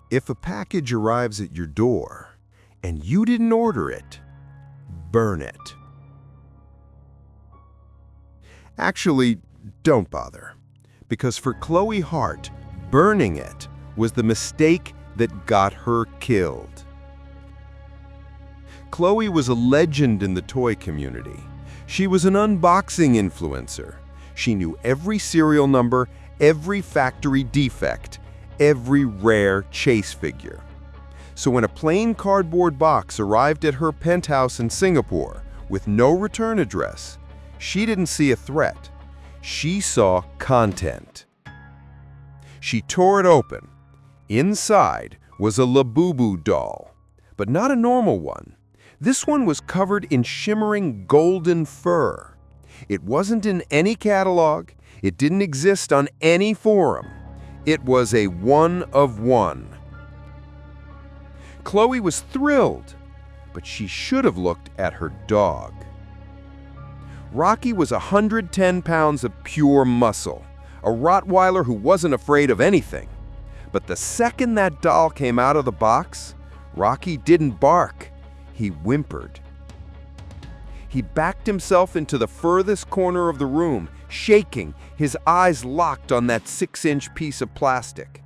If a package arrives at your door and you didn't order it, burn it. Actually, don't bother, because for Chloe Hart, burning it was the mistake that got her killed. Chloe was a legend in the toy community. She was an unboxing influencer. She knew every serial number, every factory defect, every rare chase figure. So when a plain cardboard box arrived at her penthouse in Singapore with no return address, she didn't see a threat. She saw content. She tore it open. Inside was a Labubu doll, but not a normal one. This one was covered in shimmering golden fur. It wasn't in any catalog. It didn't exist on any forum. It was a one of one. Chloe was thrilled, but she should have looked at her dog. Rocky was 110 pounds of pure muscle, a Rottweiler who wasn't afraid of anything. But the second that doll came out of the box, Rocky didn't bark, he whimpered. He backed himself into the furthest corner of the room, shaking, his eyes locked on that 6-inch piece of plastic.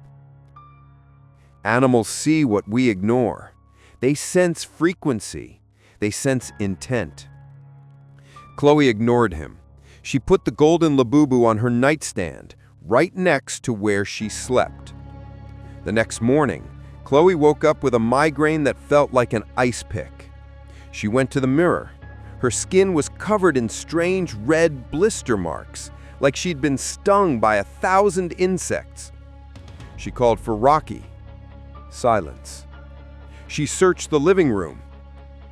Animals see what we ignore. They sense frequency. They sense intent. Chloe ignored him. She put the golden Labubu on her nightstand, right next to where she slept. The next morning, Chloe woke up with a migraine that felt like an ice pick. She went to the mirror. Her skin was covered in strange red blister marks, like she'd been stung by 1,000 insects. She called for Rocky. Silence. She searched the living room.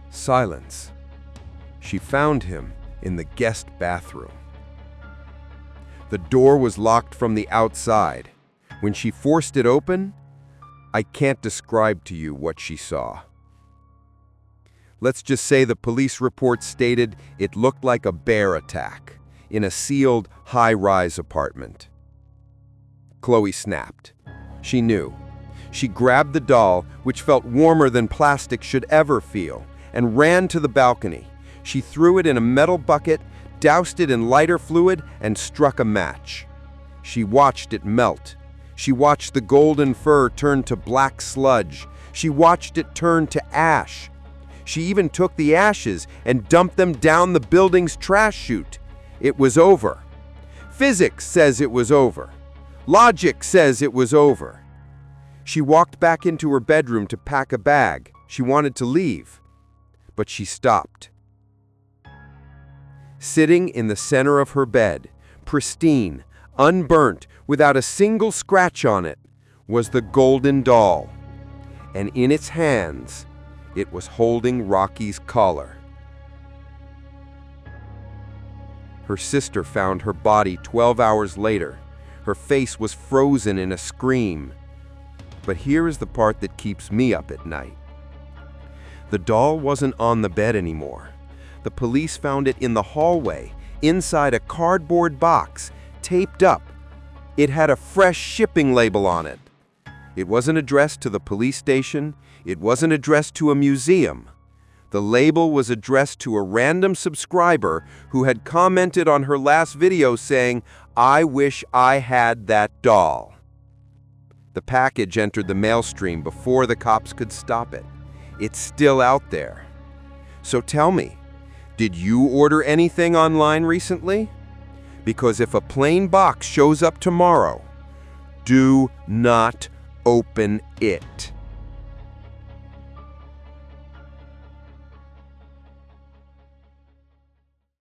Silence. She found him in the guest bathroom. The door was locked from the outside. When she forced it open, I can't describe to you what she saw. Let's just say the police report stated it looked like a bear attack in a sealed, high-rise apartment. Chloe snapped. She knew. She grabbed the doll, which felt warmer than plastic should ever feel, and ran to the balcony. She threw it in a metal bucket, doused it in lighter fluid, and struck a match. She watched it melt. She watched the golden fur turn to black sludge. She watched it turn to ash. She even took the ashes and dumped them down the building's trash chute. It was over. Physics says it was over. Logic says it was over. She walked back into her bedroom to pack a bag. She wanted to leave, but she stopped. Sitting in the center of her bed, pristine, unburnt, without a single scratch on it, was the golden doll. And in its hands, it was holding Rocky's collar. Her sister found her body 12 hours later. Her face was frozen in a scream. But here is the part that keeps me up at night. The doll wasn't on the bed anymore. The police found it in the hallway, inside a cardboard box, taped up. It had a fresh shipping label on it. It wasn't addressed to the police station. It wasn't addressed to a museum. The label was addressed to a random subscriber who had commented on her last video saying, "I wish I had that doll." The package entered the mail stream before the cops could stop it. It's still out there. So tell me, did you order anything online recently? Because if a plain box shows up tomorrow, do not open it.